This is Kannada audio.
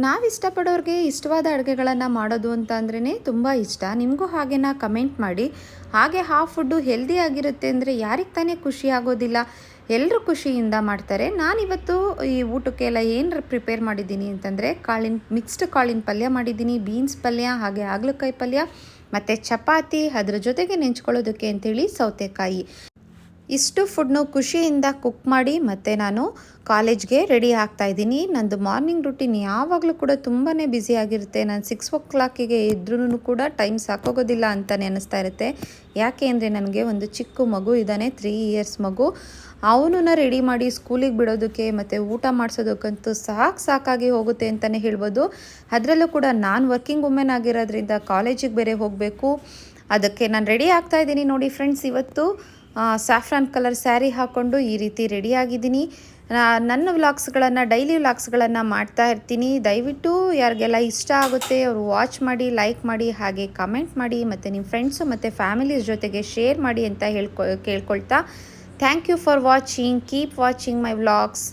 ನಾವಿಷ್ಟಪಡೋರಿಗೆ ಇಷ್ಟವಾದ ಅಡುಗೆಗಳನ್ನು ಮಾಡೋದು ಅಂತ ಅಂದ್ರೇ ತುಂಬ ಇಷ್ಟ. ನಿಮಗೂ ಹಾಗೇನಾ ಕಮೆಂಟ್ ಮಾಡಿ. ಹಾಗೆ ಆ ಫುಡ್ಡು ಹೆಲ್ದಿ ಆಗಿರುತ್ತೆ ಅಂದರೆ ಯಾರಿಗೆ ತಾನೇ ಖುಷಿ ಆಗೋದಿಲ್ಲ. ಎಲ್ಲರೂ ಖುಷಿಯಿಂದ ಮಾಡ್ತಾರೆ. ನಾನಿವತ್ತು ಈ ಊಟಕ್ಕೆಲ್ಲ ಏನು ಪ್ರಿಪೇರ್ ಮಾಡಿದ್ದೀನಿ ಅಂತಂದರೆ ಮಿಕ್ಸ್ಡ್ ಕಾಳಿನ ಪಲ್ಯ ಮಾಡಿದ್ದೀನಿ, ಬೀನ್ಸ್ ಪಲ್ಯ, ಹಾಗೆ ಹಾಗಲಕಾಯಿ ಪಲ್ಯ ಮತ್ತು ಚಪಾತಿ, ಅದರ ಜೊತೆಗೆ ನೆಂಚ್ಕೊಳ್ಳೋದಕ್ಕೆ ಅಂಥೇಳಿ ಸೌತೆಕಾಯಿ. ಇಷ್ಟು ಫುಡ್ನು ಖುಷಿಯಿಂದ ಕುಕ್ ಮಾಡಿ ಮತ್ತು ನಾನು ಕಾಲೇಜ್ಗೆ ರೆಡಿ ಆಗ್ತಾಯಿದ್ದೀನಿ. ನಂದು ಮಾರ್ನಿಂಗ್ ರೂಟೀನ್ ಯಾವಾಗಲೂ ಕೂಡ ತುಂಬಾ ಬ್ಯುಸಿ ಆಗಿರುತ್ತೆ. ನಾನು 6 o'clock ಇದ್ರೂ ಕೂಡ ಟೈಮ್ ಸಾಕೋಗೋದಿಲ್ಲ ಅಂತಲೇ ಅನ್ನಿಸ್ತಾ ಇರುತ್ತೆ. ಯಾಕೆ ಅಂದರೆ ನನಗೆ ಒಂದು ಚಿಕ್ಕ ಮಗು ಇದ್ದಾನೆ, 3 years ಮಗು. ಅವನನ್ನು ರೆಡಿ ಮಾಡಿ ಸ್ಕೂಲಿಗೆ ಬಿಡೋದಕ್ಕೆ ಮತ್ತು ಊಟ ಮಾಡಿಸೋದಕ್ಕಂತೂ ಸಾಕಾಗಿ ಹೋಗುತ್ತೆ ಅಂತಲೇ ಹೇಳ್ಬೋದು. ಅದರಲ್ಲೂ ಕೂಡ ನಾನು ವರ್ಕಿಂಗ್ ವುಮೆನ್ ಆಗಿರೋದ್ರಿಂದ ಕಾಲೇಜಿಗೆ ಬೇರೆ ಹೋಗಬೇಕು. ಅದಕ್ಕೆ ನಾನು ರೆಡಿ ಆಗ್ತಾಯಿದ್ದೀನಿ. ನೋಡಿ ಫ್ರೆಂಡ್ಸ್, ಇವತ್ತು ಸ್ಯಾಫ್ರಾನ್ ಕಲರ್ ಸ್ಯಾರಿ ಹಾಕ್ಕೊಂಡು ಈ ರೀತಿ ರೆಡಿಯಾಗಿದ್ದೀನಿ. ನನ್ನ ಡೈಲಿ ವ್ಲಾಗ್ಸ್ಗಳನ್ನು ಮಾಡ್ತಾ ಇರ್ತೀನಿ. ದಯವಿಟ್ಟು ಯಾರಿಗೆಲ್ಲ ಇಷ್ಟ ಆಗುತ್ತೆ ಅವರು ವಾಚ್ ಮಾಡಿ, ಲೈಕ್ ಮಾಡಿ, ಹಾಗೆ ಕಮೆಂಟ್ ಮಾಡಿ ಮತ್ತು ನಿಮ್ಮ ಫ್ರೆಂಡ್ಸು ಮತ್ತು ಫ್ಯಾಮಿಲೀಸ್ ಜೊತೆಗೆ ಶೇರ್ ಮಾಡಿ ಅಂತ ಕೇಳ್ಕೊಳ್ತಾ thank you for watching. Keep watching my vlogs.